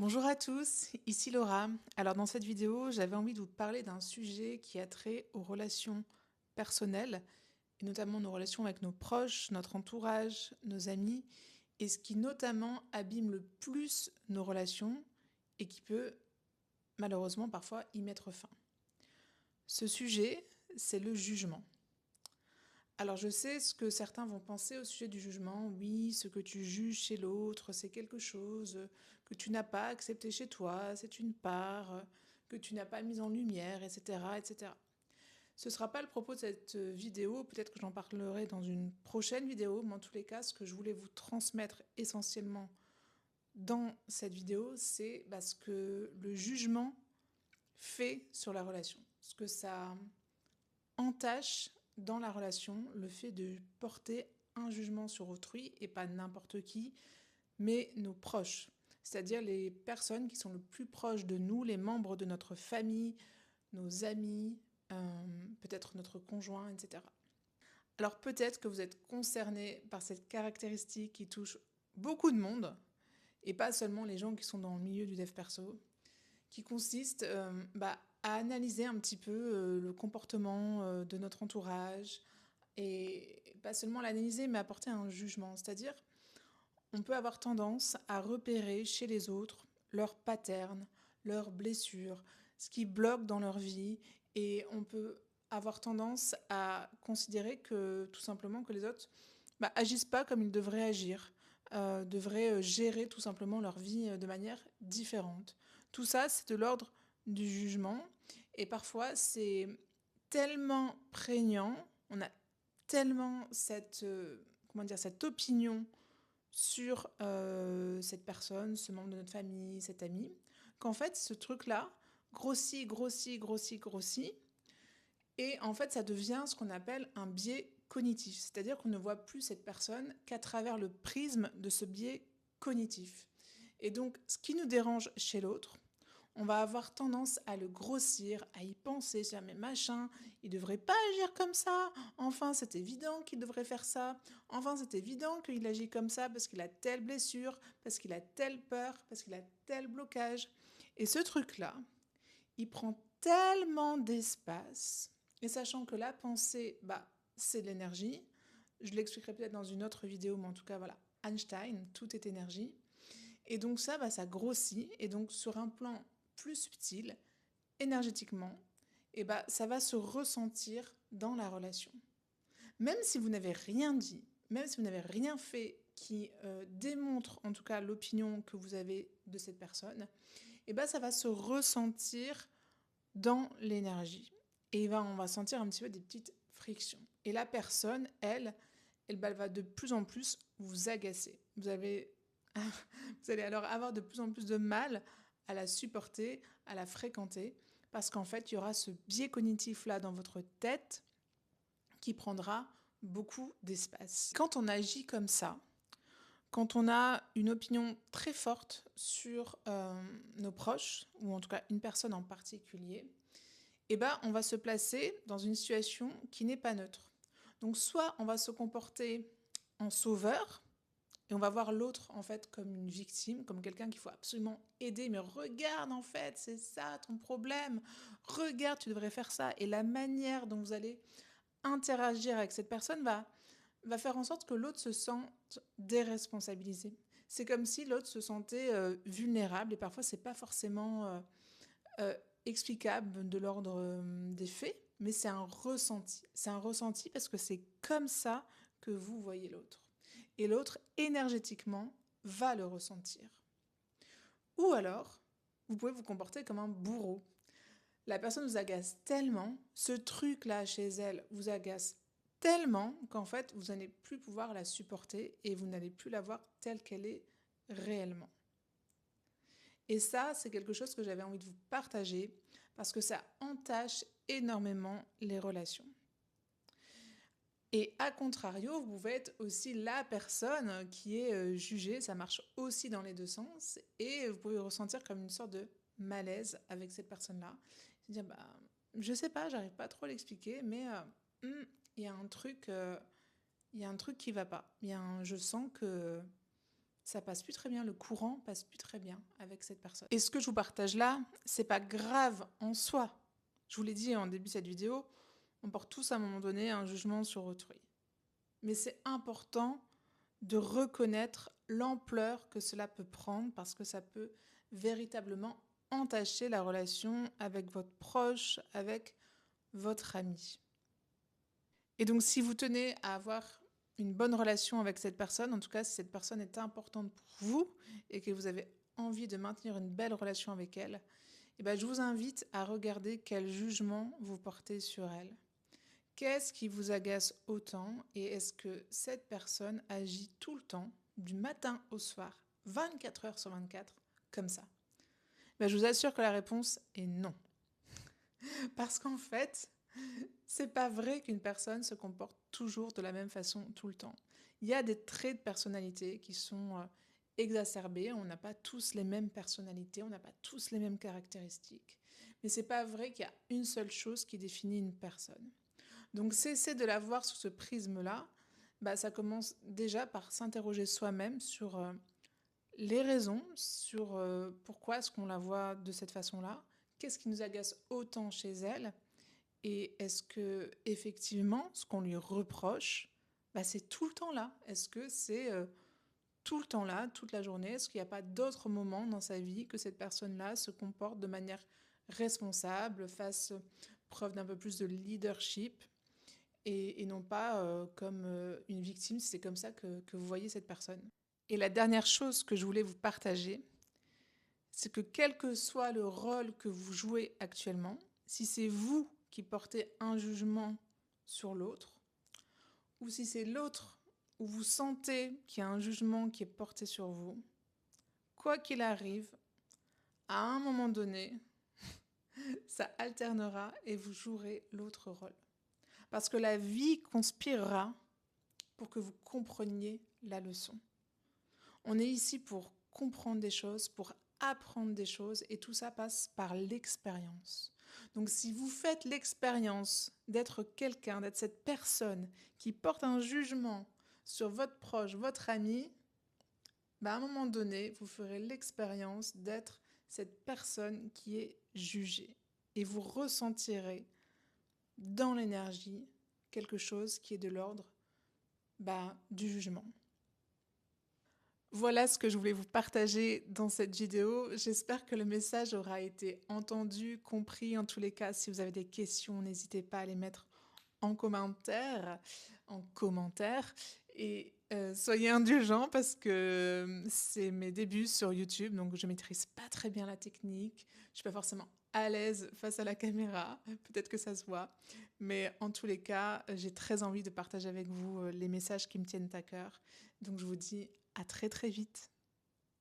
Bonjour à tous, ici Laura. Alors dans cette vidéo, j'avais envie de vous parler d'un sujet qui a trait aux relations personnelles, et notamment nos relations avec nos proches, notre entourage, nos amis, et ce qui notamment abîme le plus nos relations et qui peut malheureusement parfois y mettre fin. Ce sujet, c'est le jugement. Alors je sais ce que certains vont penser au sujet du jugement. Oui, ce que tu juges chez l'autre, c'est quelque chose que tu n'as pas accepté chez toi, c'est une part que tu n'as pas mise en lumière, etc., etc. Ce ne sera pas le propos de cette vidéo, peut-être que j'en parlerai dans une prochaine vidéo, mais en tous les cas, ce que je voulais vous transmettre essentiellement dans cette vidéo, c'est ce que le jugement fait sur la relation, ce que ça entache dans la relation, le fait de porter un jugement sur autrui, et pas n'importe qui, mais nos proches, c'est-à-dire les personnes qui sont le plus proches de nous, les membres de notre famille, nos amis, peut-être notre conjoint, etc. Alors peut-être que vous êtes concerné par cette caractéristique qui touche beaucoup de monde, et pas seulement les gens qui sont dans le milieu du dev perso, qui consiste à analyser un petit peu le comportement de notre entourage, et pas seulement l'analyser, mais apporter un jugement. C'est-à-dire, on peut avoir tendance à repérer chez les autres leurs patterns, leurs blessures, ce qui bloque dans leur vie, et on peut avoir tendance à considérer que tout simplement que les autres agissent pas comme ils devraient agir, devraient gérer tout simplement leur vie de manière différente. Tout ça, c'est de l'ordre du jugement, et parfois c'est tellement prégnant, on a tellement cette opinion sur cette personne, ce membre de notre famille, cet ami, qu'en fait ce truc-là grossit, grossit, grossit, grossit, et en fait ça devient ce qu'on appelle un biais cognitif, c'est-à-dire qu'on ne voit plus cette personne qu'à travers le prisme de ce biais cognitif. Et donc ce qui nous dérange chez l'autre, on va avoir tendance à le grossir, à y penser, se dire mais machin, il devrait pas agir comme ça, enfin c'est évident qu'il devrait faire ça, enfin c'est évident qu'il agit comme ça parce qu'il a telle blessure, parce qu'il a telle peur, parce qu'il a tel blocage. Et ce truc-là, il prend tellement d'espace, et sachant que la pensée, c'est de l'énergie, je l'expliquerai peut-être dans une autre vidéo, mais en tout cas voilà, Einstein, tout est énergie, et donc ça grossit, et donc sur un plan plus subtil, énergétiquement, ça va se ressentir dans la relation. Même si vous n'avez rien dit, même si vous n'avez rien fait qui démontre en tout cas l'opinion que vous avez de cette personne, ça va se ressentir dans l'énergie. Et on va sentir un petit peu des petites frictions. Et la personne, elle va de plus en plus vous agacer. Vous allez alors avoir de plus en plus de mal à la supporter, à la fréquenter, parce qu'en fait, il y aura ce biais cognitif-là dans votre tête qui prendra beaucoup d'espace. Quand on agit comme ça, quand on a une opinion très forte sur nos proches, ou en tout cas une personne en particulier, on va se placer dans une situation qui n'est pas neutre. Donc soit on va se comporter en sauveur, et on va voir l'autre en fait comme une victime, comme quelqu'un qu'il faut absolument aider. Mais regarde en fait, c'est ça ton problème. Regarde, tu devrais faire ça. Et la manière dont vous allez interagir avec cette personne va faire en sorte que l'autre se sente déresponsabilisé. C'est comme si l'autre se sentait vulnérable, et parfois c'est pas forcément explicable de l'ordre des faits, mais c'est un ressenti. C'est un ressenti parce que c'est comme ça que vous voyez l'autre. Et l'autre, énergétiquement, va le ressentir. Ou alors, vous pouvez vous comporter comme un bourreau. La personne vous agace tellement, ce truc-là chez elle vous agace tellement qu'en fait, vous n'allez plus pouvoir la supporter, et vous n'allez plus la voir telle qu'elle est réellement. Et ça, c'est quelque chose que j'avais envie de vous partager parce que ça entache énormément les relations. Et à contrario, vous pouvez être aussi la personne qui est jugée, ça marche aussi dans les deux sens, et vous pouvez ressentir comme une sorte de malaise avec cette personne-là. Se dire, je sais pas, j'arrive pas trop à l'expliquer, mais il y a un truc qui va pas. Je sens que ça passe plus très bien, le courant passe plus très bien avec cette personne. Et ce que je vous partage là, c'est pas grave en soi. Je vous l'ai dit en début de cette vidéo, on porte tous à un moment donné un jugement sur autrui. Mais c'est important de reconnaître l'ampleur que cela peut prendre parce que ça peut véritablement entacher la relation avec votre proche, avec votre ami. Et donc si vous tenez à avoir une bonne relation avec cette personne, en tout cas si cette personne est importante pour vous et que vous avez envie de maintenir une belle relation avec elle, eh ben, je vous invite à regarder quel jugement vous portez sur elle. Qu'est-ce qui vous agace autant et est-ce que cette personne agit tout le temps, du matin au soir, 24 heures sur 24, comme ça? Ben, je vous assure que la réponse est non. Parce qu'en fait, c'est pas vrai qu'une personne se comporte toujours de la même façon tout le temps. Il y a des traits de personnalité qui sont exacerbés. On n'a pas tous les mêmes personnalités, on n'a pas tous les mêmes caractéristiques. Mais c'est pas vrai qu'il y a une seule chose qui définit une personne. Donc cesser de la voir sous ce prisme-là, bah, ça commence déjà par s'interroger soi-même sur les raisons, sur pourquoi est-ce qu'on la voit de cette façon-là, qu'est-ce qui nous agace autant chez elle, et est-ce que effectivement ce qu'on lui reproche, bah, c'est tout le temps là? Est-ce que c'est tout le temps là, toute la journée? Est-ce qu'il n'y a pas d'autres moments dans sa vie que cette personne-là se comporte de manière responsable, fasse preuve d'un peu plus de leadership et non pas comme une victime, si c'est comme ça que vous voyez cette personne. Et la dernière chose que je voulais vous partager, c'est que quel que soit le rôle que vous jouez actuellement, si c'est vous qui portez un jugement sur l'autre, ou si c'est l'autre où vous sentez qu'il y a un jugement qui est porté sur vous, quoi qu'il arrive, à un moment donné, ça alternera et vous jouerez l'autre rôle. Parce que la vie conspirera pour que vous compreniez la leçon. On est ici pour comprendre des choses, pour apprendre des choses, et tout ça passe par l'expérience. Donc si vous faites l'expérience d'être quelqu'un, d'être cette personne qui porte un jugement sur votre proche, votre ami, bah à un moment donné, vous ferez l'expérience d'être cette personne qui est jugée. Et vous ressentirez dans l'énergie quelque chose qui est de l'ordre du jugement. Voilà ce que je voulais vous partager dans cette vidéo. J'espère que le message aura été entendu, compris. En tous les cas, si vous avez des questions, n'hésitez pas à les mettre en commentaire. Et soyez indulgents parce que c'est mes débuts sur YouTube, donc je maîtrise pas très bien la technique. Je suis pas forcément à l'aise face à la caméra. Peut-être que ça se voit. Mais en tous les cas, j'ai très envie de partager avec vous les messages qui me tiennent à cœur. Donc je vous dis à très très vite.